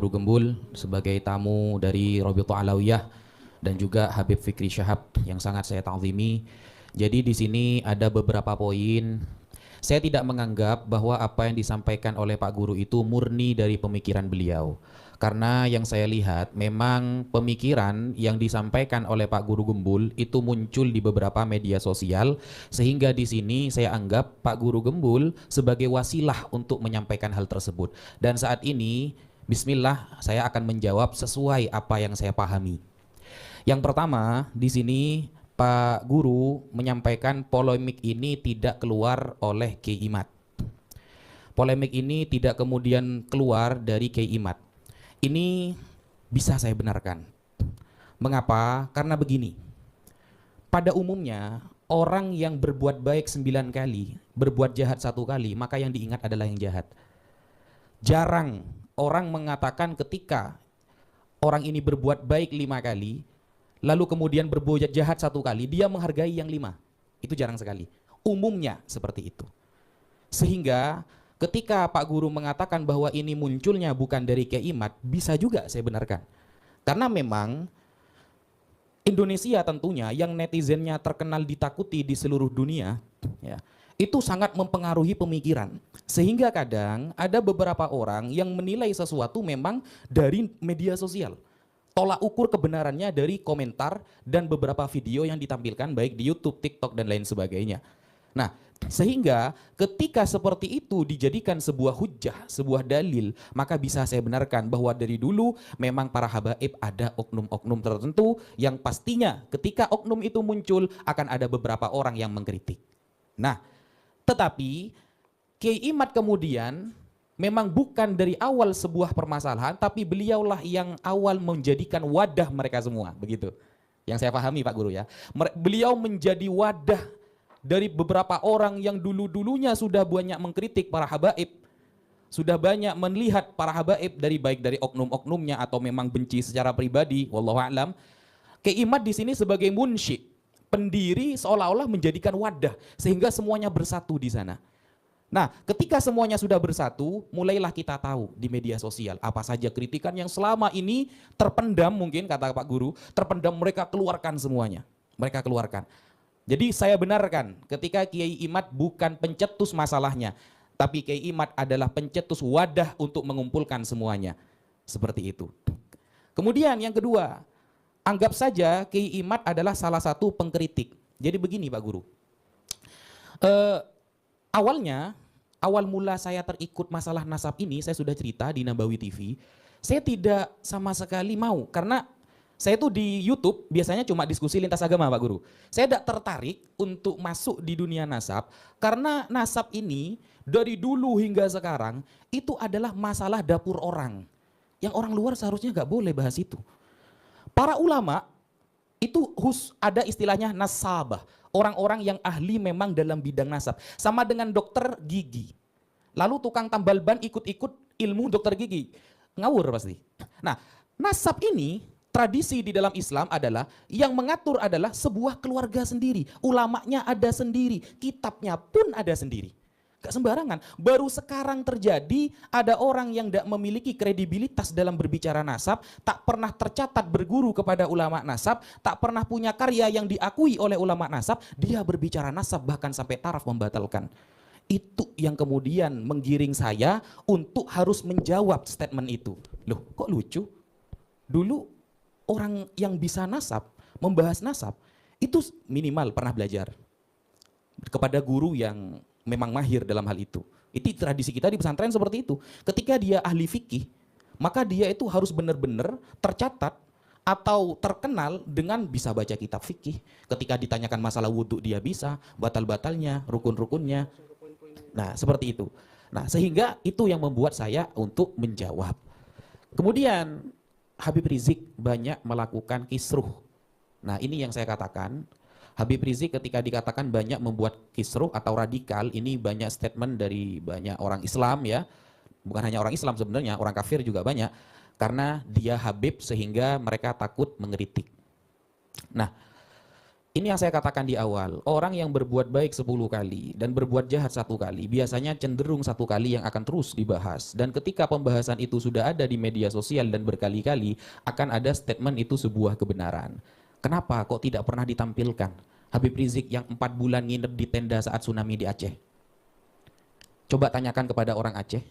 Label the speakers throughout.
Speaker 1: Guru Gembul sebagai tamu dari Robitul Alawiyah dan juga Habib Fikri Syahab yang sangat saya ta'zimi. Jadi di sini ada beberapa poin. Saya tidak menganggap bahwa apa yang disampaikan oleh Pak Guru itu murni dari pemikiran beliau. Karena yang saya lihat memang pemikiran yang disampaikan oleh Pak Guru Gembul itu muncul di beberapa media sosial, sehingga di sini saya anggap Pak Guru Gembul sebagai wasilah untuk menyampaikan hal tersebut. Dan saat ini bismillah saya akan menjawab sesuai apa yang saya pahami. Yang pertama, di sini Pak Guru menyampaikan polemik ini tidak keluar oleh Kiai Imad. Polemik ini tidak kemudian keluar dari Kiai Imad. Ini bisa saya benarkan. Mengapa? Karena begini. Pada umumnya, orang yang berbuat baik 9 kali, berbuat jahat 1 kali, maka yang diingat adalah yang jahat. Jarang orang mengatakan ketika orang ini berbuat baik 5 kali, lalu kemudian berbuat jahat 1 kali, dia menghargai yang 5. Itu jarang sekali. Umumnya seperti itu. Sehingga ketika Pak Guru mengatakan bahwa ini munculnya bukan dari Kiai Imad, bisa juga saya benarkan. Karena memang Indonesia tentunya yang netizennya terkenal ditakuti di seluruh dunia, ya, itu sangat mempengaruhi pemikiran. Sehingga kadang ada beberapa orang yang menilai sesuatu memang dari media sosial. Tolak ukur kebenarannya dari komentar dan beberapa video yang ditampilkan baik di YouTube, TikTok, dan lain sebagainya. Nah, sehingga ketika seperti itu dijadikan sebuah hujjah, sebuah dalil, maka bisa saya benarkan bahwa dari dulu memang para habaib ada oknum-oknum tertentu yang pastinya ketika oknum itu muncul akan ada beberapa orang yang mengkritik. Nah, tetapi Kiai Imad kemudian memang bukan dari awal sebuah permasalahan, tapi beliaulah yang awal menjadikan wadah mereka semua, begitu. Yang saya pahami Pak Guru ya. Beliau menjadi wadah dari beberapa orang yang dulu-dulunya sudah banyak mengkritik para habaib, sudah banyak melihat para habaib dari baik dari oknum-oknumnya atau memang benci secara pribadi, wallahu a'lam. Kiai Imad di sini sebagai munsyid, pendiri seolah-olah menjadikan wadah sehingga semuanya bersatu di sana. Nah, ketika semuanya sudah bersatu, mulailah kita tahu di media sosial apa saja kritikan yang selama ini terpendam, mungkin kata Pak Guru, terpendam, mereka keluarkan semuanya. Mereka keluarkan. Jadi saya benarkan ketika Kiai Imad bukan pencetus masalahnya, tapi Kiai Imad adalah pencetus wadah untuk mengumpulkan semuanya. Seperti itu. Kemudian yang kedua, anggap saja Kiai Imad adalah salah satu pengkritik. Jadi begini Pak Guru. Awal mula saya terikut masalah nasab ini, saya sudah cerita di Nabawi TV, saya tidak sama sekali mau, karena saya tuh di YouTube biasanya cuma diskusi lintas agama Pak Guru. Saya tidak tertarik untuk masuk di dunia nasab, karena nasab ini dari dulu hingga sekarang itu adalah masalah dapur orang. Yang orang luar seharusnya nggak boleh bahas itu. Para ulama itu ada istilahnya nasabah. Orang-orang yang ahli memang dalam bidang nasab. Sama dengan dokter gigi. Lalu tukang tambal ban ikut-ikut ilmu dokter gigi. Ngawur pasti. Nah, nasab ini, tradisi di dalam Islam adalah yang mengatur adalah sebuah keluarga sendiri. Ulamanya ada sendiri. Kitabnya pun ada sendiri. Gak sembarangan. Baru sekarang terjadi ada orang yang tidak memiliki kredibilitas dalam berbicara nasab, tak pernah tercatat berguru kepada ulama nasab, tak pernah punya karya yang diakui oleh ulama nasab, dia berbicara nasab bahkan sampai taraf membatalkan. Itu yang kemudian menggiring saya untuk harus menjawab statement itu. Loh, kok lucu? Dulu orang yang bisa nasab, membahas nasab, itu minimal pernah belajar kepada guru yang memang mahir dalam hal itu. Itu tradisi kita di pesantren seperti itu. Ketika dia ahli fikih, maka dia itu harus benar-benar tercatat atau terkenal dengan bisa baca kitab fikih. Ketika ditanyakan masalah wudhu dia bisa, batal-batalnya, rukun-rukunnya. Nah, seperti itu. Nah, sehingga itu yang membuat saya untuk menjawab. Kemudian Habib Rizik banyak melakukan kisruh. Nah, ini yang saya katakan. Habib Rizik ketika dikatakan banyak membuat kisruh atau radikal, ini banyak statement dari banyak orang Islam ya. Bukan hanya orang Islam sebenarnya, orang kafir juga banyak. Karena dia Habib sehingga mereka takut mengkritik. Nah, Ini yang saya katakan di awal, orang yang berbuat baik 10 kali dan berbuat jahat 1 kali, biasanya cenderung 1 kali yang akan terus dibahas. Dan ketika pembahasan itu sudah ada di media sosial dan berkali-kali, akan ada statement itu sebuah kebenaran. Kenapa kok tidak pernah ditampilkan Habib Rizik yang 4 bulan nginep di tenda saat tsunami di Aceh? Coba tanyakan kepada orang Aceh,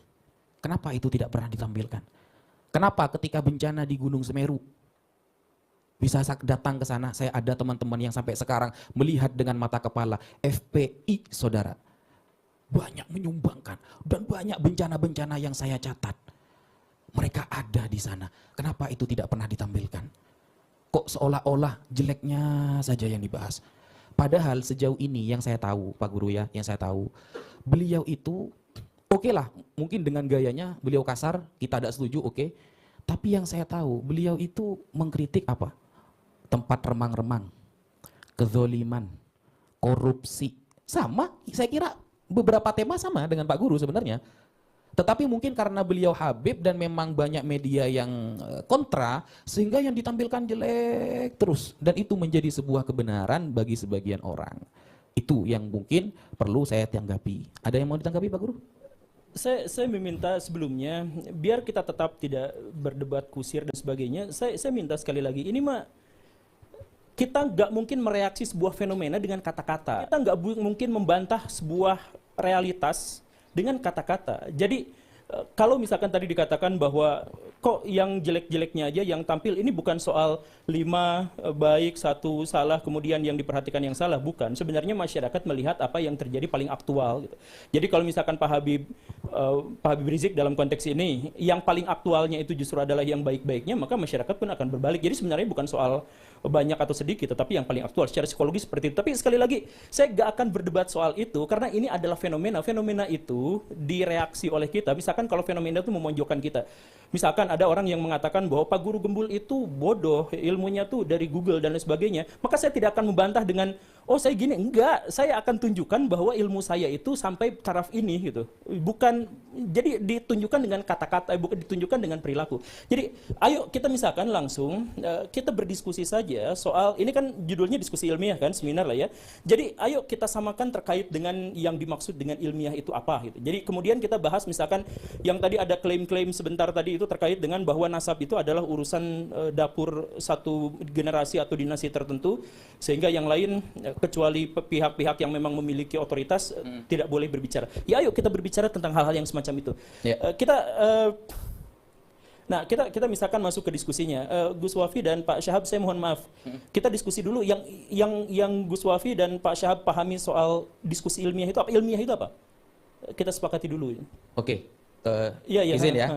Speaker 1: kenapa itu tidak pernah ditampilkan? Kenapa ketika bencana di Gunung Semeru, bisa datang ke sana, saya ada teman-teman yang sampai sekarang melihat dengan mata kepala FPI, saudara. Banyak menyumbangkan dan banyak bencana-bencana yang saya catat. Mereka ada di sana. Kenapa itu tidak pernah ditampilkan? Kok seolah-olah jeleknya saja yang dibahas. Padahal sejauh ini yang saya tahu, Pak Guru ya, yang saya tahu, beliau itu oke lah, mungkin dengan gayanya beliau kasar, kita tidak setuju, oke. Tapi yang saya tahu, beliau itu mengkritik apa? Tempat remang-remang, kezoliman, korupsi. Sama, saya kira beberapa tema sama dengan Pak Guru sebenarnya. Tetapi mungkin karena beliau Habib dan memang banyak media yang kontra, sehingga yang ditampilkan jelek terus. Dan itu menjadi sebuah kebenaran bagi sebagian orang. Itu yang mungkin perlu saya tanggapi. Ada yang mau ditanggapi Pak Guru?
Speaker 2: Saya meminta sebelumnya, biar kita tetap tidak berdebat kusir dan sebagainya, saya minta sekali lagi, ini mah kita nggak mungkin mereaksi sebuah fenomena dengan kata-kata. Kita nggak mungkin membantah sebuah realitas dengan kata-kata. Jadi kalau misalkan tadi dikatakan bahwa kok yang jelek-jeleknya aja yang tampil, ini bukan soal 5 baik, 1 salah, kemudian yang diperhatikan yang salah, bukan. Sebenarnya masyarakat melihat apa yang terjadi paling aktual. Gitu. Jadi kalau misalkan Pak Habib Rizik dalam konteks ini, yang paling aktualnya itu justru adalah yang baik-baiknya, maka masyarakat pun akan berbalik. Jadi sebenarnya bukan soal banyak atau sedikit, tetapi yang paling aktual secara psikologis seperti itu. Tapi sekali lagi, saya gak akan berdebat soal itu, karena ini adalah fenomena. Fenomena itu direaksi oleh kita. Misalkan kalau fenomena itu memojokkan kita. Misalkan ada orang yang mengatakan bahwa Pak Guru Gembul itu bodoh, ilmunya tuh dari Google dan lain sebagainya. Maka saya tidak akan membantah dengan, oh saya gini. Enggak, saya akan tunjukkan bahwa ilmu saya itu sampai taraf ini gitu. Bukan, jadi ditunjukkan dengan kata-kata, bukan ditunjukkan dengan perilaku. Jadi ayo kita misalkan langsung, kita berdiskusi saja soal, ini kan judulnya diskusi ilmiah kan, seminar lah ya. Jadi ayo kita samakan terkait dengan yang dimaksud dengan ilmiah itu apa gitu. Jadi kemudian kita bahas misalkan yang tadi ada klaim-klaim sebentar tadi itu terkait dengan bahwa nasab itu adalah urusan dapur satu generasi atau dinasti tertentu, sehingga yang lain kecuali pihak-pihak yang memang memiliki otoritas tidak boleh berbicara. Ya ayo kita berbicara tentang hal-hal yang semacam itu. Yeah. Nah, kita misalkan masuk ke diskusinya. Gus Wafi dan Pak Syahab, saya mohon maaf. Kita diskusi dulu yang Gus Wafi dan Pak Syahab pahami soal diskusi ilmiah itu apa? Ilmiah itu apa? Kita sepakati dulu.
Speaker 1: Oke.
Speaker 2: Izin ya.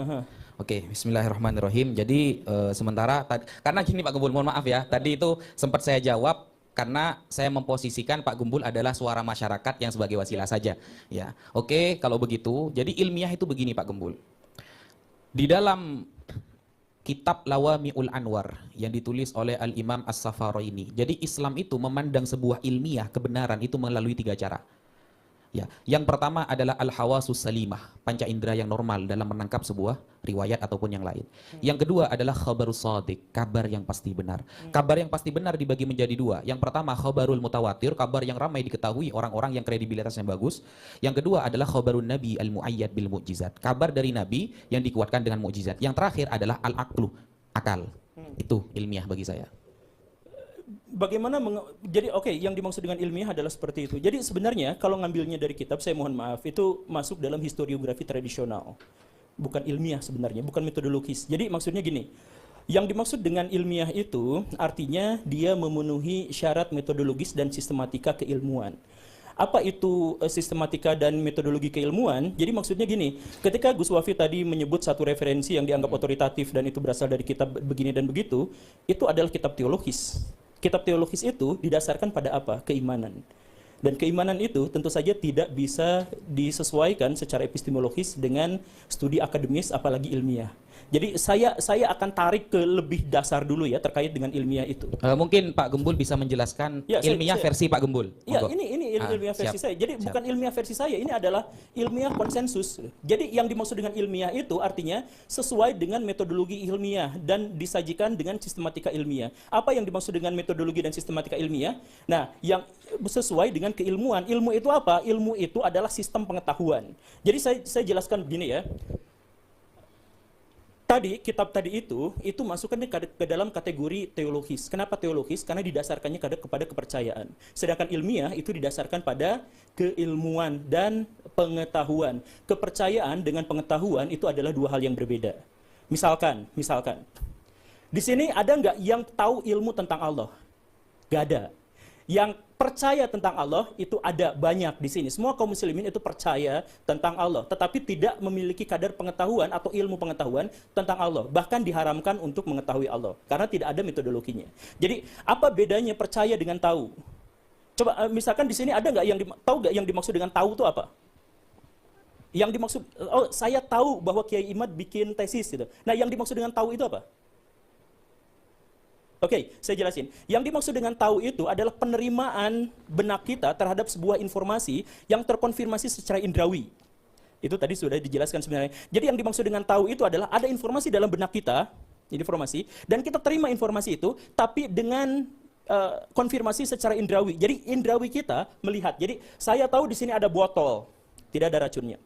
Speaker 1: Oke, bismillahirrahmanirrahim. Jadi sementara karena gini Pak Gembul, mohon maaf ya. Tadi itu sempat saya jawab karena saya memposisikan Pak Gembul adalah suara masyarakat yang sebagai wasilah saja. Ya, oke, kalau begitu, jadi ilmiah itu begini Pak Gembul. Di dalam kitab Lawami'ul Anwar yang ditulis oleh Al-Imam As-Saffaraini. Jadi Islam itu memandang sebuah ilmiah kebenaran itu melalui 3 cara. Ya, yang pertama adalah al-hawasus salimah, panca indera yang normal dalam menangkap sebuah riwayat ataupun yang lain. Yang kedua adalah khabarus shadiq, kabar yang pasti benar. Kabar yang pasti benar dibagi menjadi 2. Yang pertama khabarul mutawatir, kabar yang ramai diketahui orang-orang yang kredibilitasnya bagus. Yang kedua adalah khabarun nabi al-muayyad bil mu'jizat, kabar dari nabi yang dikuatkan dengan mukjizat. Yang terakhir adalah al-aqlu, akal. Itu ilmiah bagi saya.
Speaker 2: Bagaimana jadi oke, yang dimaksud dengan ilmiah adalah seperti itu. Jadi sebenarnya kalau ngambilnya dari kitab, saya mohon maaf, itu masuk dalam historiografi tradisional. Bukan ilmiah sebenarnya, bukan metodologis. Jadi maksudnya gini, yang dimaksud dengan ilmiah itu artinya dia memenuhi syarat metodologis dan sistematika keilmuan. Apa itu sistematika dan metodologi keilmuan? Jadi maksudnya gini, ketika Gus Wafi tadi menyebut satu referensi yang dianggap otoritatif dan itu berasal dari kitab begini dan begitu, itu adalah kitab teologis. Kitab teologis itu didasarkan pada apa? Keimanan. Dan keimanan itu tentu saja tidak bisa disesuaikan secara epistemologis dengan studi akademis apalagi ilmiah. Jadi saya akan tarik ke lebih dasar dulu ya terkait dengan ilmiah itu.
Speaker 1: Mungkin Pak Gembul bisa menjelaskan
Speaker 2: Ya,
Speaker 1: ilmiah versi Pak Gembul.
Speaker 2: Ya,
Speaker 1: Monggo.
Speaker 2: ini ilmiah versi
Speaker 1: Siap.
Speaker 2: saya. Jadi
Speaker 1: Siap.
Speaker 2: bukan ilmiah versi saya, ini adalah ilmiah konsensus. Jadi yang dimaksud dengan ilmiah itu artinya sesuai dengan metodologi ilmiah dan disajikan dengan sistematika ilmiah. Apa yang dimaksud dengan metodologi dan sistematika ilmiah? Nah, yang sesuai dengan keilmuan. Ilmu itu apa? Ilmu itu adalah sistem pengetahuan. Jadi saya jelaskan begini ya. Tadi, kitab tadi itu masukkan ke dalam kategori teologis. Kenapa teologis? Karena didasarkannya kepada kepercayaan. Sedangkan ilmiah itu didasarkan pada keilmuan dan pengetahuan. Kepercayaan dengan pengetahuan itu adalah dua hal yang berbeda. Misalkan, di sini ada nggak yang tahu ilmu tentang Allah? Nggak ada. Yang percaya tentang Allah itu ada banyak di sini. Semua kaum muslimin itu percaya tentang Allah, tetapi tidak memiliki kadar pengetahuan atau ilmu pengetahuan tentang Allah. Bahkan diharamkan untuk mengetahui Allah karena tidak ada metodologinya. Jadi apa bedanya percaya dengan tahu? Coba misalkan di sini ada nggak yang tahu nggak yang dimaksud dengan tahu itu apa? Yang dimaksud, oh saya tahu bahwa Kiai Imad bikin tesis gitu. Nah yang dimaksud dengan tahu itu apa? Oke, saya jelasin. Yang dimaksud dengan tahu itu adalah penerimaan benak kita terhadap sebuah informasi yang terkonfirmasi secara indrawi. Itu tadi sudah dijelaskan sebenarnya. Jadi yang dimaksud dengan tahu itu adalah ada informasi dalam benak kita, informasi, dan kita terima informasi itu, tapi dengan konfirmasi secara indrawi. Jadi indrawi kita melihat. Jadi saya tahu di sini ada botol, tidak ada racunnya.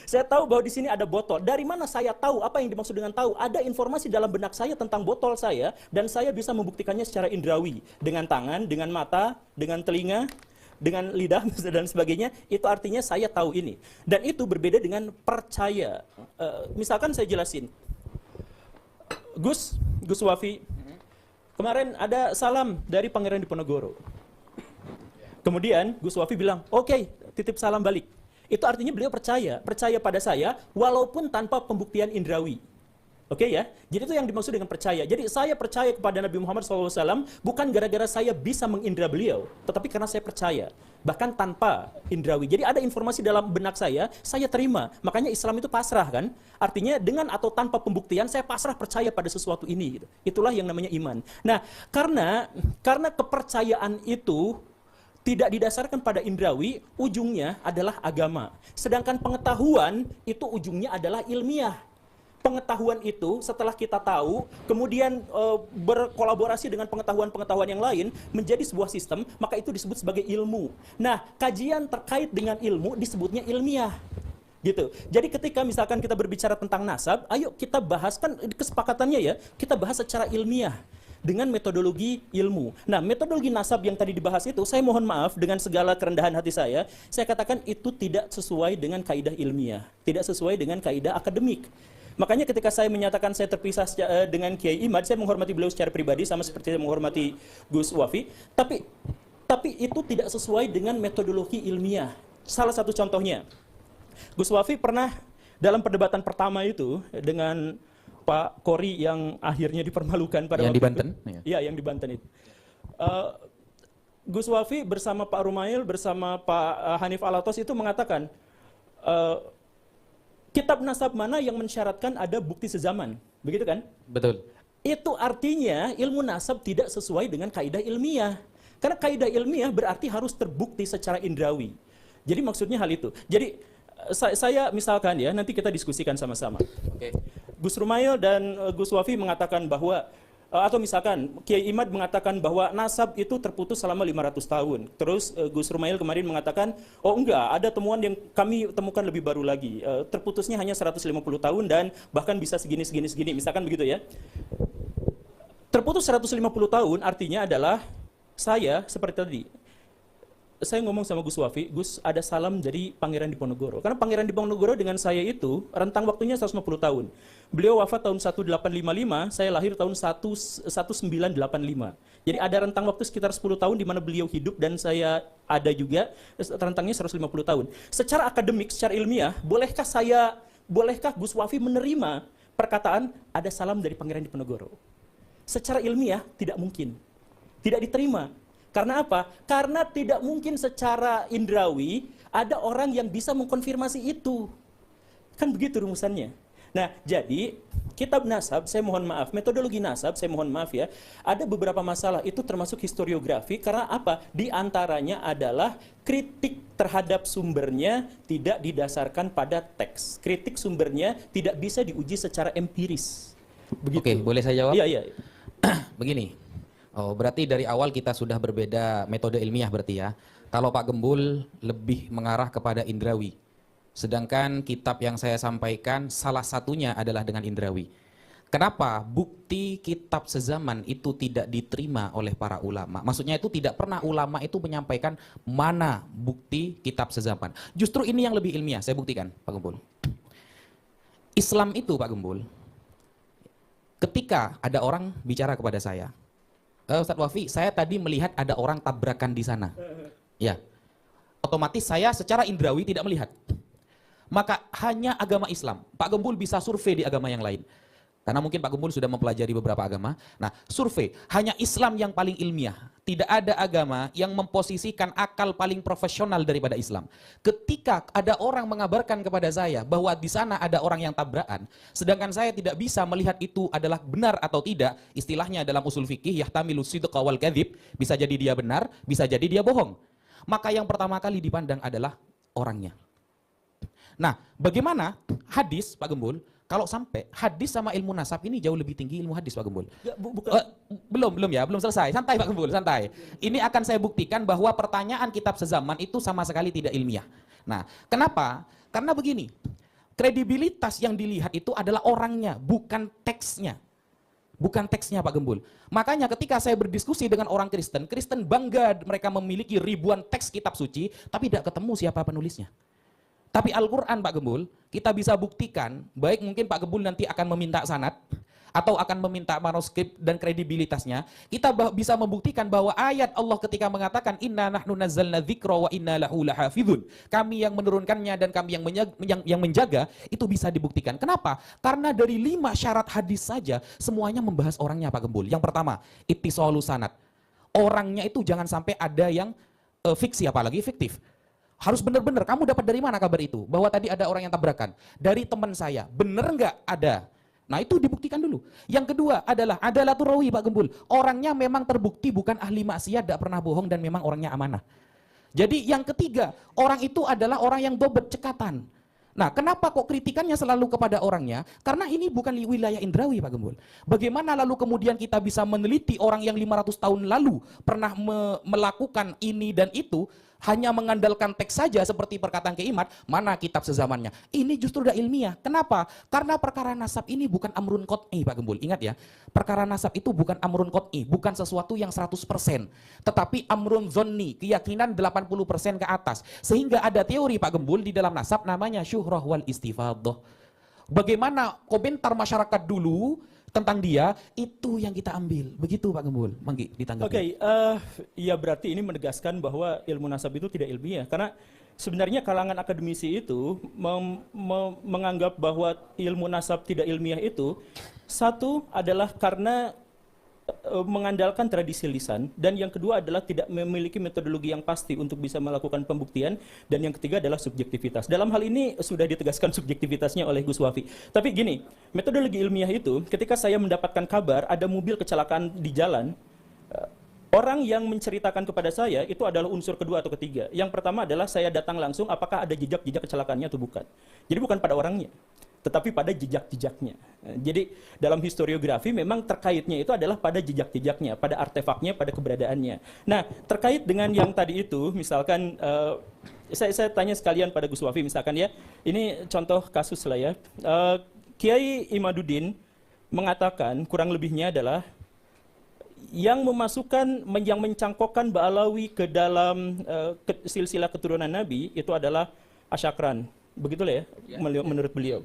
Speaker 2: Saya tahu bahwa di sini ada botol. Dari mana saya tahu? Apa yang dimaksud dengan tahu? Ada informasi dalam benak saya tentang botol saya dan saya bisa membuktikannya secara indrawi dengan tangan, dengan mata, dengan telinga, dengan lidah dan sebagainya. Itu artinya saya tahu ini. Dan itu berbeda dengan percaya. Misalkan saya jelasin. Gus Wafi, kemarin ada salam dari Pangeran Diponegoro. Kemudian Gus Wafi bilang, oke, titip salam balik. Itu artinya beliau percaya pada saya walaupun tanpa pembuktian indrawi. Oke ya? Jadi itu yang dimaksud dengan percaya. Jadi saya percaya kepada Nabi Muhammad SAW bukan gara-gara saya bisa mengindra beliau, tetapi karena saya percaya. Bahkan tanpa indrawi. Jadi ada informasi dalam benak saya terima. Makanya Islam itu pasrah kan? Artinya dengan atau tanpa pembuktian saya pasrah percaya pada sesuatu ini. Gitu. Itulah yang namanya iman. Nah, karena kepercayaan itu tidak didasarkan pada indrawi, ujungnya adalah agama. Sedangkan pengetahuan itu ujungnya adalah ilmiah. Pengetahuan itu setelah kita tahu, kemudian berkolaborasi dengan pengetahuan-pengetahuan yang lain, menjadi sebuah sistem, maka itu disebut sebagai ilmu. Nah, kajian terkait dengan ilmu disebutnya ilmiah. Gitu. Jadi ketika misalkan kita berbicara tentang nasab, ayo kita bahaskan kesepakatannya ya, kita bahas secara ilmiah. Dengan metodologi ilmu. Nah, metodologi nasab yang tadi dibahas itu, saya mohon maaf dengan segala kerendahan hati saya katakan itu tidak sesuai dengan kaidah ilmiah, tidak sesuai dengan kaidah akademik. Makanya ketika saya menyatakan saya terpisah dengan Kiai Imad, saya menghormati beliau secara pribadi sama seperti saya menghormati Gus Wafi, tapi itu tidak sesuai dengan metodologi ilmiah. Salah satu contohnya, Gus Wafi pernah dalam perdebatan pertama itu dengan Pak Kori yang akhirnya dipermalukan pada
Speaker 1: yang
Speaker 2: waktu
Speaker 1: di Banten?
Speaker 2: Iya, yang di Banten itu. Gus Wafi bersama Pak Rumail, bersama Pak Hanif Alatos itu mengatakan, kitab nasab mana yang mensyaratkan ada bukti sezaman? Begitu kan?
Speaker 1: Betul.
Speaker 2: Itu artinya ilmu nasab tidak sesuai dengan kaidah ilmiah. Karena kaidah ilmiah berarti harus terbukti secara indrawi. Jadi maksudnya hal itu. Jadi saya misalkan ya, nanti kita diskusikan sama-sama.
Speaker 1: Oke.
Speaker 2: Gus Rumail dan Gus Wafi mengatakan bahwa, atau misalkan Kiai Imad mengatakan bahwa nasab itu terputus selama 500 tahun. Terus Gus Rumail kemarin mengatakan, oh enggak, ada temuan yang kami temukan lebih baru lagi. Terputusnya hanya 150 tahun dan bahkan bisa segini, misalkan begitu ya. Terputus 150 tahun artinya adalah saya seperti tadi. Saya ngomong sama Gus Wafi, Gus ada salam dari Pangeran Diponegoro. Karena Pangeran Diponegoro dengan saya itu rentang waktunya 150 tahun. Beliau wafat tahun 1855, saya lahir tahun 1985. Jadi ada rentang waktu sekitar 10 tahun di mana beliau hidup dan saya ada juga, rentangnya 150 tahun. Secara akademik, secara ilmiah, bolehkah Gus Wafi menerima perkataan ada salam dari Pangeran Diponegoro? Secara ilmiah tidak mungkin. Tidak diterima. Karena apa? Karena tidak mungkin secara indrawi ada orang yang bisa mengkonfirmasi itu. Kan begitu rumusannya. Nah, jadi kitab nasab, saya mohon maaf, metodologi nasab, saya mohon maaf ya, ada beberapa masalah, itu termasuk historiografi, karena apa? Di antaranya adalah kritik terhadap sumbernya tidak didasarkan pada teks. Kritik sumbernya tidak bisa diuji secara empiris.
Speaker 1: Oke, boleh saya jawab?
Speaker 2: Iya, iya.
Speaker 1: Begini, oh, berarti dari awal kita sudah berbeda metode ilmiah berarti ya. Kalau Pak Gembul lebih mengarah kepada indrawi. Sedangkan kitab yang saya sampaikan salah satunya adalah dengan indrawi. Kenapa bukti kitab sezaman itu tidak diterima oleh para ulama? Maksudnya itu tidak pernah ulama itu menyampaikan mana bukti kitab sezaman. Justru ini yang lebih ilmiah, saya buktikan Pak Gembul. Islam itu Pak Gembul, ketika ada orang bicara kepada saya, Ustadz Wafi, saya tadi melihat ada orang tabrakan di sana. Ya, otomatis saya secara indrawi tidak melihat. Maka hanya agama Islam. Pak Gembul bisa survei di agama yang lain. Karena mungkin Pak Gembul sudah mempelajari beberapa agama. Nah, survei, hanya Islam yang paling ilmiah. Tidak ada agama yang memposisikan akal paling profesional daripada Islam. Ketika ada orang mengabarkan kepada saya bahwa di sana ada orang yang tabrakan, sedangkan saya tidak bisa melihat itu adalah benar atau tidak, istilahnya dalam usul fikih, yahtamilu sidqa wal kadzib, bisa jadi dia benar, bisa jadi dia bohong. Maka yang pertama kali dipandang adalah orangnya. Nah, bagaimana hadis, Pak Gembul, kalau sampai hadis sama ilmu nasab ini jauh lebih tinggi ilmu hadis, Pak Gembul?
Speaker 2: Ya, bukan.
Speaker 1: Belum selesai. Santai Pak Gembul, santai. Ini akan saya buktikan bahwa pertanyaan kitab sezaman itu sama sekali tidak ilmiah. Nah, kenapa? Karena begini, kredibilitas yang dilihat itu adalah orangnya, bukan teksnya. Bukan teksnya Pak Gembul. Makanya ketika saya berdiskusi dengan orang Kristen, Kristen bangga mereka memiliki ribuan teks kitab suci, tapi tidak ketemu siapa penulisnya. Tapi Al-Quran Pak Gembul, kita bisa buktikan, baik mungkin Pak Gembul nanti akan meminta sanad, atau akan meminta manuskrip dan kredibilitasnya, kita bisa membuktikan bahwa ayat Allah ketika mengatakan inna nahnu nazzalna dzikra wa inna lahu lahafizun, kami yang menurunkannya dan kami yang menjaga, itu bisa dibuktikan. Kenapa? Karena dari 5 syarat hadis saja semuanya membahas orangnya Pak Gembul. Yang pertama, ittisalus sanad. Orangnya itu jangan sampai ada yang fiksi, apalagi fiktif. Harus benar-benar, kamu dapat dari mana kabar itu? Bahwa tadi ada orang yang tabrakan. Dari teman saya, benar nggak? Ada. Nah itu dibuktikan dulu. Yang kedua adalah adalatul rawi Pak Gembul. Orangnya memang terbukti bukan ahli maksiat, tidak pernah bohong dan memang orangnya amanah. Jadi yang ketiga, orang itu adalah orang yang dobet cekatan. Nah, kenapa kok kritikannya selalu kepada orangnya? Karena ini bukan wilayah indrawi Pak Gembul. Bagaimana lalu kemudian kita bisa meneliti orang yang 500 tahun lalu pernah melakukan ini dan itu, hanya mengandalkan teks saja seperti perkataan Kiai Imad, mana kitab sezamannya? Ini justru udah ilmiah. Kenapa? Karena perkara nasab ini bukan amrun qot'i Pak Gembul. Ingat ya, perkara nasab itu bukan amrun qot'i, bukan sesuatu yang 100%. Tetapi amrun zonni, keyakinan 80% ke atas. Sehingga ada teori Pak Gembul di dalam nasab namanya syuhrah wal istifadah. Bagaimana komentar masyarakat dulu tentang dia, itu yang kita ambil. Begitu Pak Gembul. Manggi, ditanggapi.
Speaker 2: Oke, ya berarti ini menegaskan bahwa ilmu nasab itu tidak ilmiah. Karena sebenarnya kalangan akademisi itu menganggap bahwa ilmu nasab tidak ilmiah itu, satu adalah karena mengandalkan tradisi lisan, dan yang kedua adalah tidak memiliki metodologi yang pasti untuk bisa melakukan pembuktian, dan yang ketiga adalah subjektivitas. Dalam hal ini sudah ditegaskan subjektivitasnya oleh Gus Wafi. Tapi gini, metodologi ilmiah itu ketika saya mendapatkan kabar ada mobil kecelakaan di jalan, orang yang menceritakan kepada saya itu adalah unsur kedua atau ketiga. Yang pertama adalah saya datang langsung apakah ada jejak-jejak kecelakaannya atau bukan. Jadi bukan pada orangnya, tetapi pada jejak-jejaknya. Jadi dalam historiografi memang terkaitnya itu adalah pada jejak-jejaknya, pada artefaknya, pada keberadaannya. Nah, terkait dengan yang tadi itu, misalkan saya tanya sekalian pada Gus Wafi, misalkan ya, ini contoh kasus lah ya. Kiai Imaduddin mengatakan kurang lebihnya adalah yang memasukkan, yang mencangkokkan Ba'alawi ke dalam silsilah keturunan Nabi itu adalah Asyakran. Begitulah ya, menurut beliau.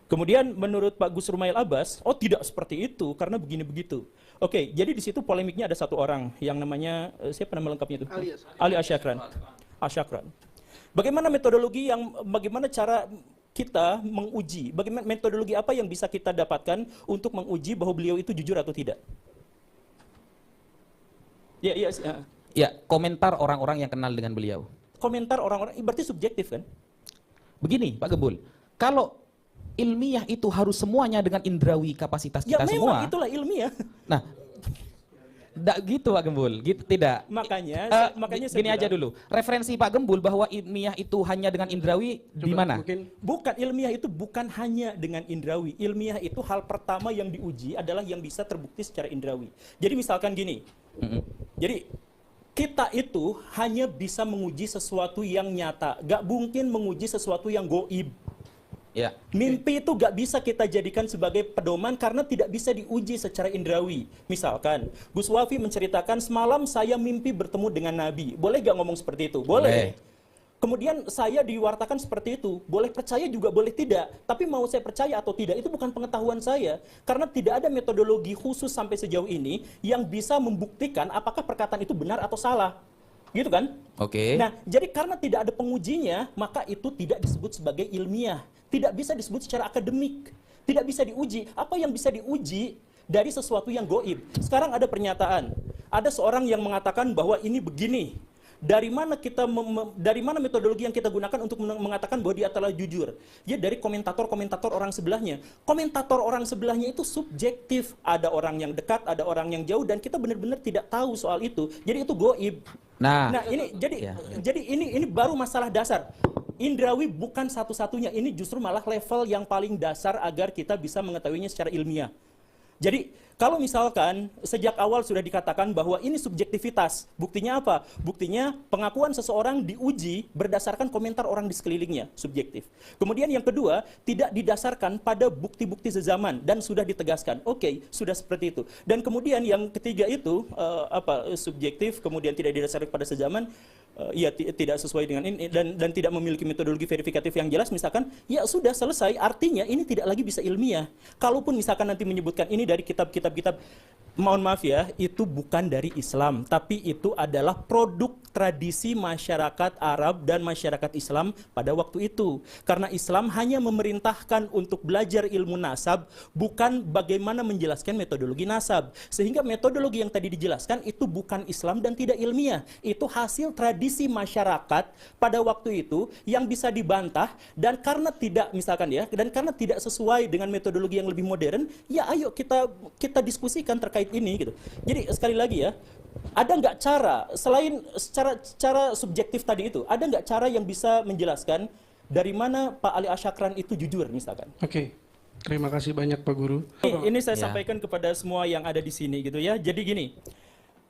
Speaker 2: Kemudian menurut Pak Gus Rumail Abbas, oh tidak seperti itu, karena begini begitu. Oke, jadi di situ polemiknya ada satu orang yang namanya, siapa nama lengkapnya itu? Ali Asyakran. Asyakran. Bagaimana metodologi bagaimana cara kita menguji, bagaimana metodologi apa yang bisa kita dapatkan untuk menguji bahwa beliau itu jujur atau tidak?
Speaker 1: Ya, komentar orang-orang yang kenal dengan beliau.
Speaker 2: Komentar orang-orang, berarti subjektif kan?
Speaker 1: Begini Pak Gembul, kalau ilmiah itu harus semuanya dengan indrawi kapasitas
Speaker 2: Ya
Speaker 1: kita
Speaker 2: memang
Speaker 1: semua.
Speaker 2: itulah ilmiah.
Speaker 1: Nah, tidak gitu Pak Gembul, gitu tidak.
Speaker 2: Makanya saya
Speaker 1: Gini aja
Speaker 2: bilang,
Speaker 1: dulu, referensi Pak Gembul bahwa ilmiah itu hanya dengan indrawi di mana?
Speaker 3: Mungkin
Speaker 2: bukan ilmiah itu bukan hanya dengan indrawi. Ilmiah itu hal pertama yang diuji adalah yang bisa terbukti secara indrawi. Jadi misalkan gini. Jadi kita itu hanya bisa menguji sesuatu yang nyata, gak mungkin menguji sesuatu yang goib.
Speaker 1: Ya.
Speaker 2: Mimpi itu gak bisa kita jadikan sebagai pedoman karena tidak bisa diuji secara indrawi. Misalkan, Gus Wafi menceritakan semalam saya mimpi bertemu dengan Nabi. Boleh gak ngomong seperti itu? Boleh. Kemudian saya diwartakan seperti itu. Boleh percaya juga boleh tidak. Tapi mau saya percaya atau tidak itu bukan pengetahuan saya. Karena tidak ada metodologi khusus sampai sejauh ini yang bisa membuktikan apakah perkataan itu benar atau salah. Gitu kan?
Speaker 1: Oke.
Speaker 2: Nah, jadi karena tidak ada pengujinya, maka itu tidak disebut sebagai ilmiah. Tidak bisa disebut secara akademik. Tidak bisa diuji. Apa yang bisa diuji dari sesuatu yang goib? Sekarang ada pernyataan. Ada seorang yang mengatakan bahwa ini begini. Dari mana dari mana metodologi yang kita gunakan untuk mengatakan bahwa dia telah jujur? Ya dari komentator-komentator orang sebelahnya. Komentator orang sebelahnya itu subjektif. Ada orang yang dekat, ada orang yang jauh, dan kita benar-benar tidak tahu soal itu. Jadi itu goib.
Speaker 1: Nah,
Speaker 2: Ini jadi ini baru masalah dasar. Indrawi bukan satu-satunya. Ini justru malah level yang paling dasar agar kita bisa mengetahuinya secara ilmiah. Jadi kalau misalkan sejak awal sudah dikatakan bahwa ini subjektivitas, buktinya apa? Buktinya pengakuan seseorang diuji berdasarkan komentar orang di sekelilingnya, subjektif. Kemudian yang kedua, tidak didasarkan pada bukti-bukti sezaman dan sudah ditegaskan. Oke, sudah seperti itu. Dan kemudian yang ketiga itu subjektif, kemudian tidak didasarkan pada sezaman. Tidak sesuai dengan ini dan tidak memiliki metodologi verifikatif yang jelas, misalkan ya sudah selesai, artinya ini tidak lagi bisa ilmiah. Kalaupun misalkan nanti menyebutkan ini dari kitab-kitab, mohon maaf ya, itu bukan dari Islam, tapi itu adalah produk tradisi masyarakat Arab dan masyarakat Islam pada waktu itu. Karena Islam hanya memerintahkan untuk belajar ilmu nasab, bukan bagaimana menjelaskan metodologi nasab. Sehingga metodologi yang tadi dijelaskan itu bukan Islam dan tidak ilmiah. Itu hasil tradisi masyarakat pada waktu itu yang bisa dibantah, dan karena tidak misalkan ya, dan karena tidak sesuai dengan metodologi yang lebih modern, ya ayo kita diskusikan terkait ini gitu. Jadi sekali lagi ya, ada nggak cara selain secara subjektif tadi itu, ada nggak cara yang bisa menjelaskan dari mana Pak Ali Asyakran itu jujur misalkan?
Speaker 3: Oke. Terima kasih banyak Pak Guru.
Speaker 2: Ini saya sampaikan kepada semua yang ada di sini gitu ya. Jadi gini,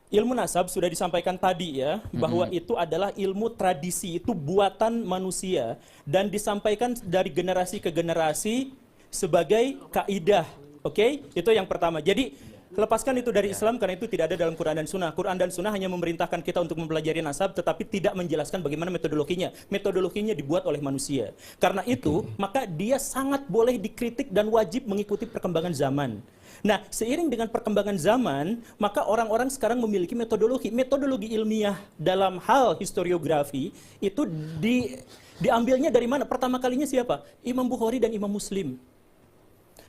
Speaker 2: ilmu nasab sudah disampaikan tadi ya, bahwa itu adalah ilmu tradisi, itu buatan manusia dan disampaikan dari generasi ke generasi sebagai kaidah. Oke? Itu yang pertama. Jadi lepaskan itu dari Islam karena itu tidak ada dalam Quran dan Sunnah. Quran dan Sunnah hanya memerintahkan kita untuk mempelajari nasab tetapi tidak menjelaskan bagaimana metodologinya. Metodologinya dibuat oleh manusia. Karena itu, maka dia sangat boleh dikritik dan wajib mengikuti perkembangan zaman. Nah, seiring dengan perkembangan zaman, maka orang-orang sekarang memiliki metodologi. Metodologi ilmiah dalam hal historiografi itu diambilnya dari mana? Pertama kalinya siapa? Imam Bukhari dan Imam Muslim.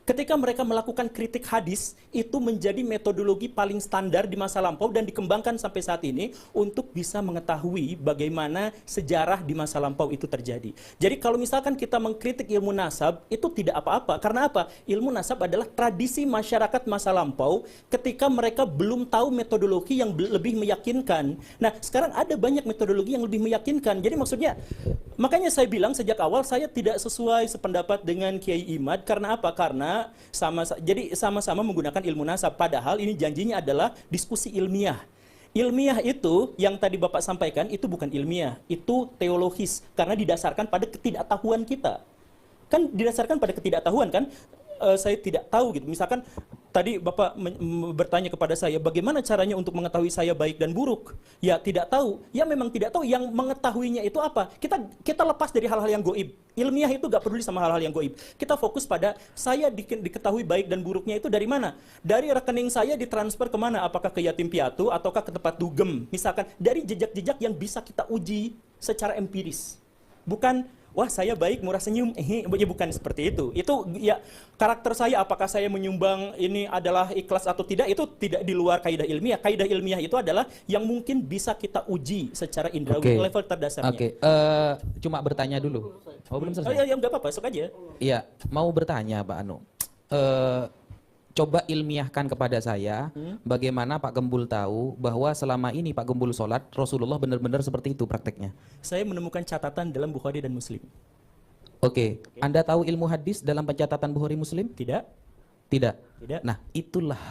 Speaker 2: Ketika mereka melakukan kritik hadis, itu menjadi metodologi paling standar di masa lampau dan dikembangkan sampai saat ini untuk bisa mengetahui bagaimana sejarah di masa lampau itu terjadi. Jadi kalau misalkan kita mengkritik ilmu nasab, itu tidak apa-apa. Karena apa? Ilmu nasab adalah tradisi masyarakat masa lampau ketika mereka belum tahu metodologi yang lebih meyakinkan. Nah, sekarang ada banyak metodologi yang lebih meyakinkan. Jadi maksudnya, makanya saya bilang sejak awal saya tidak sesuai sependapat dengan Kiai Imad. Karena apa? Karena sama-sama menggunakan ilmu nasab, padahal ini janjinya adalah diskusi ilmiah. Ilmiah itu yang tadi Bapak sampaikan itu bukan ilmiah, itu teologis karena didasarkan pada ketidaktahuan kita. Kan didasarkan pada ketidaktahuan kan? Saya tidak tahu gitu. Misalkan tadi Bapak bertanya kepada saya, bagaimana caranya untuk mengetahui saya baik dan buruk? Ya tidak tahu. Ya memang tidak tahu. Yang mengetahuinya itu apa? Kita lepas dari hal-hal yang goib. Ilmiah itu gak peduli sama hal-hal yang goib. Kita fokus pada saya diketahui baik dan buruknya itu dari mana? Dari rekening saya ditransfer kemana? Apakah ke yatim piatu ataukah ke tempat dugem? Misalkan dari jejak-jejak yang bisa kita uji secara empiris. Bukan wah saya baik murah senyum, ya bukan seperti itu. Itu ya karakter saya, apakah saya menyumbang ini adalah ikhlas atau tidak, itu tidak di luar kaidah ilmiah. Kaidah ilmiah itu adalah yang mungkin bisa kita uji secara indrawi level terdasarnya.
Speaker 1: Oke, cuma bertanya dulu. Oh, belum
Speaker 2: Oh
Speaker 1: selesai?
Speaker 2: ya, nggak apa-apa, sok aja.
Speaker 1: Iya, mau bertanya Pak Anu. Coba ilmiahkan kepada saya bagaimana Pak Gembul tahu bahwa selama ini Pak Gembul sholat Rasulullah benar-benar seperti itu prakteknya.
Speaker 2: Saya menemukan catatan dalam Bukhari dan Muslim.
Speaker 1: Oke, Anda tahu ilmu hadis dalam pencatatan Bukhari Muslim?
Speaker 2: Tidak?
Speaker 1: Tidak.
Speaker 2: Tidak.
Speaker 1: Nah, itulah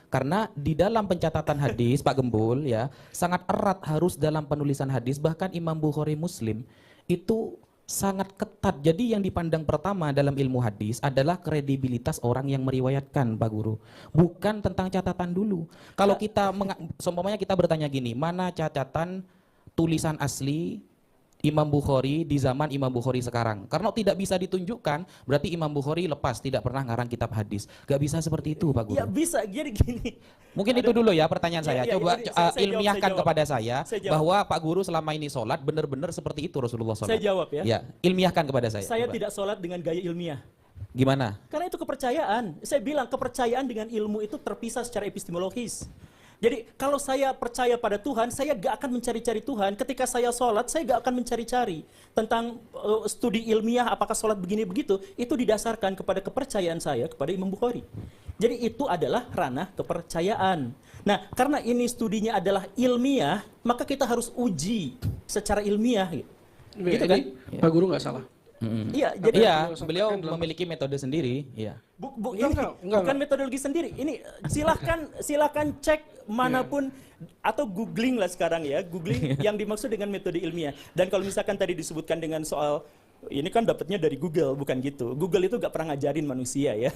Speaker 1: karena di dalam pencatatan hadis Pak Gembul ya sangat erat harus dalam penulisan hadis, bahkan Imam Bukhari Muslim itu sangat ketat. Jadi yang dipandang pertama dalam ilmu hadis adalah kredibilitas orang yang meriwayatkan, Pak Guru. Bukan tentang catatan dulu. Kalau kita seumpamanya kita bertanya gini, mana catatan tulisan asli Imam Bukhari di zaman Imam Bukhari sekarang? Karena tidak bisa ditunjukkan, berarti Imam Bukhari lepas, tidak pernah ngarang kitab hadis. Gak bisa seperti itu, Pak Guru.
Speaker 2: Ya bisa, jadi gini.
Speaker 1: Mungkin itu dulu ya pertanyaan saya.
Speaker 2: Ya,
Speaker 1: Coba
Speaker 2: saya
Speaker 1: ilmiahkan
Speaker 2: jawab.
Speaker 1: kepada saya
Speaker 2: Saya jawab.
Speaker 1: bahwa Pak Guru selama ini sholat benar-benar seperti itu Rasulullah sholat.
Speaker 2: Saya jawab ya.
Speaker 1: Ya, ilmiahkan kepada saya.
Speaker 2: Saya
Speaker 1: Coba.
Speaker 2: tidak sholat dengan gaya ilmiah.
Speaker 1: Gimana?
Speaker 2: Karena itu kepercayaan. Saya bilang kepercayaan dengan ilmu itu terpisah secara epistemologis. Jadi kalau saya percaya pada Tuhan, saya gak akan mencari-cari Tuhan. Ketika saya sholat, saya gak akan mencari-cari tentang studi ilmiah apakah sholat begini begitu. Itu didasarkan kepada kepercayaan saya kepada Imam Bukhari. Jadi itu adalah ranah kepercayaan. Nah, karena ini studinya adalah ilmiah, maka kita harus uji secara ilmiah. Gitu kan?
Speaker 3: Pak Guru nggak salah.
Speaker 2: Iya, jadi
Speaker 1: Iya, beliau memiliki metode sendiri. Iya.
Speaker 3: Enggak.
Speaker 2: Bukan metodologi sendiri. Ini silakan cek manapun atau googling lah sekarang ya, googling yang dimaksud dengan metode ilmiah. Dan kalau misalkan tadi disebutkan dengan soal ini kan dapatnya dari Google, bukan gitu. Google itu gak pernah ngajarin manusia ya.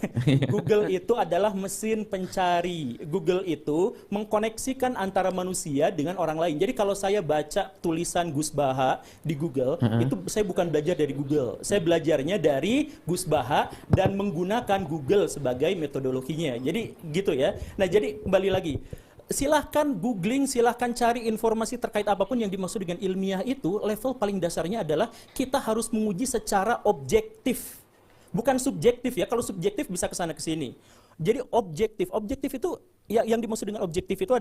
Speaker 2: Google itu adalah mesin pencari. Google itu mengkoneksikan antara manusia dengan orang lain. Jadi kalau saya baca tulisan Gus Baha di Google, itu saya bukan belajar dari Google. Saya belajarnya dari Gus Baha dan menggunakan Google sebagai metodologinya. Jadi gitu ya. Nah jadi kembali lagi. Silahkan googling, silahkan cari informasi terkait apapun yang dimaksud dengan ilmiah itu, level paling dasarnya adalah kita harus menguji secara objektif. Bukan subjektif ya, kalau subjektif bisa kesana kesini. Jadi objektif itu, ya, yang dimaksud dengan objektif itu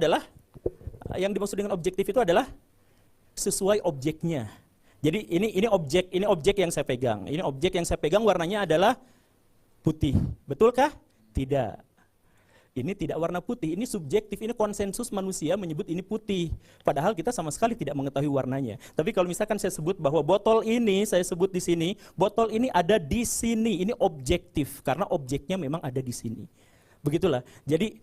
Speaker 2: adalah, sesuai objeknya. Jadi ini objek yang saya pegang. Ini objek yang saya pegang warnanya adalah putih. Betulkah? Tidak. Ini tidak warna putih, ini subjektif, ini konsensus manusia menyebut ini putih. Padahal kita sama sekali tidak mengetahui warnanya. Tapi kalau misalkan saya sebut bahwa botol ini, saya sebut di sini, botol ini ada di sini, ini objektif. Karena objeknya memang ada di sini. Begitulah. Jadi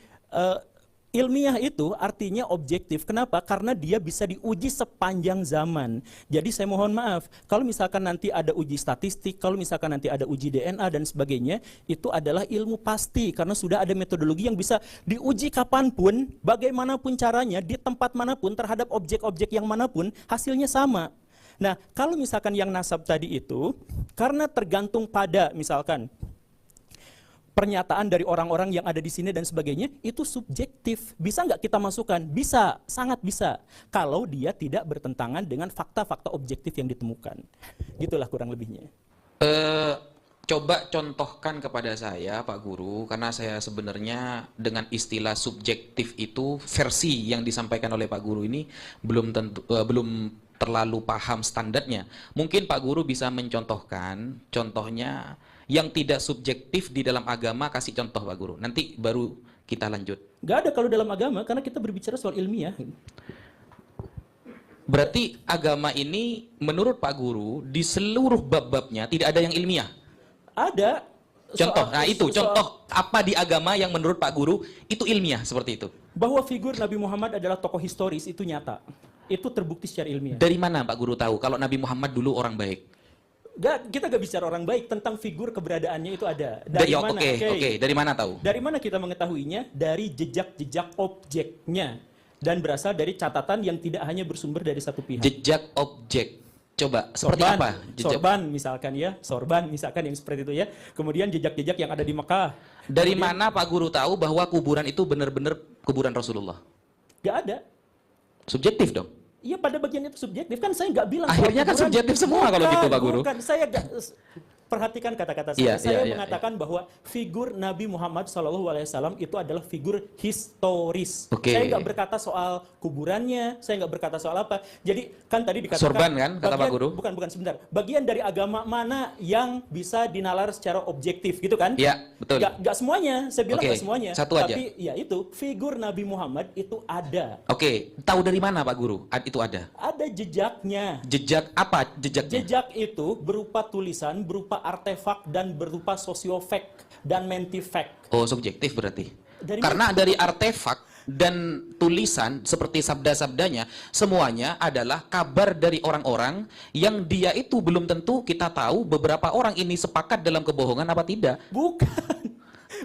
Speaker 2: ilmiah itu artinya objektif. Kenapa? Karena dia bisa diuji sepanjang zaman. Jadi saya mohon maaf, kalau misalkan nanti ada uji statistik, kalau misalkan nanti ada uji DNA dan sebagainya, itu adalah ilmu pasti. Karena sudah ada metodologi yang bisa diuji kapanpun, bagaimanapun caranya, di tempat manapun, terhadap objek-objek yang manapun, hasilnya sama. Nah, kalau misalkan yang nasab tadi itu, karena tergantung pada misalkan, pernyataan dari orang-orang yang ada di sini dan sebagainya, itu subjektif. Bisa nggak kita masukkan? Bisa, sangat bisa. Kalau dia tidak bertentangan dengan fakta-fakta objektif yang ditemukan. Gitulah kurang lebihnya.
Speaker 1: Coba contohkan kepada saya, Pak Guru, karena saya sebenarnya dengan istilah subjektif itu, versi yang disampaikan oleh Pak Guru ini belum terlalu paham standarnya. Mungkin Pak Guru bisa mencontohkan, contohnya yang tidak subjektif di dalam agama, kasih contoh Pak Guru. Nanti baru kita lanjut.
Speaker 2: Nggak ada kalau dalam agama, karena kita berbicara soal ilmiah.
Speaker 1: Berarti agama ini menurut Pak Guru di seluruh bab-babnya tidak ada yang ilmiah.
Speaker 2: Ada.
Speaker 1: Contoh, contoh apa di agama yang menurut Pak Guru itu ilmiah seperti itu?
Speaker 2: Bahwa figur Nabi Muhammad adalah tokoh historis itu nyata. Itu terbukti secara ilmiah.
Speaker 1: Dari mana Pak Guru tahu kalau Nabi Muhammad dulu orang baik?
Speaker 2: Kita gak bicara orang baik, tentang figur keberadaannya itu ada.
Speaker 1: Dari mana tahu?
Speaker 2: Dari mana kita mengetahuinya? Dari jejak-jejak objeknya. Dan berasal dari catatan yang tidak hanya bersumber dari satu pihak.
Speaker 1: Jejak objek. Coba, seperti
Speaker 2: Sorban,
Speaker 1: apa? Jejak.
Speaker 2: Sorban misalkan yang seperti itu ya. Kemudian jejak-jejak yang ada di Mekah.
Speaker 1: Dari mana Pak Guru tahu bahwa kuburan itu benar-benar kuburan Rasulullah?
Speaker 2: Gak ada.
Speaker 1: Subjektif dong.
Speaker 2: Iya, pada bagian itu subjektif kan, saya nggak bilang soal
Speaker 4: Akhirnya kan
Speaker 2: kuburan.
Speaker 4: subjektif semua kalau gitu, Pak Guru.
Speaker 2: Bukan, saya nggak, perhatikan kata-kata
Speaker 4: Iya,
Speaker 2: saya. Saya
Speaker 4: iya, iya,
Speaker 2: mengatakan bahwa figur Nabi Muhammad SAW itu adalah figur historis.
Speaker 4: Oke.
Speaker 2: Saya nggak berkata soal kuburannya, saya nggak berkata soal apa. Jadi kan tadi dikatakan
Speaker 4: Sorban kan, kata Pak Guru?
Speaker 2: Bukan sebentar. Bagian dari agama mana yang bisa dinalar secara objektif gitu kan?
Speaker 4: Iya, betul.
Speaker 2: Nggak semuanya, saya bilang
Speaker 4: Oke,
Speaker 2: nggak semuanya.
Speaker 4: satu aja.
Speaker 2: Tapi ya itu, figur Nabi Muhammad itu ada.
Speaker 4: Oke, tahu dari mana Pak Guru? Itu ada.
Speaker 2: Ada jejaknya.
Speaker 4: Jejak apa jejaknya?
Speaker 2: Jejak itu berupa tulisan, berupa artefak, dan berupa sosiofact dan mentifact.
Speaker 4: Oh, subjektif berarti.
Speaker 2: Dari
Speaker 4: Karena dari artefak dan tulisan seperti sabda-sabdanya semuanya adalah kabar dari orang-orang yang dia itu belum tentu kita tahu beberapa orang ini sepakat dalam kebohongan apa tidak.
Speaker 2: Bukan.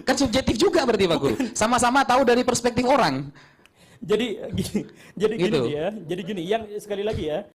Speaker 4: Kan subjektif juga berarti Pak Guru. Sama-sama tahu dari perspektif orang.
Speaker 2: Jadi gini
Speaker 4: Gitu.
Speaker 2: ya. Jadi gini, yang sekali lagi ya,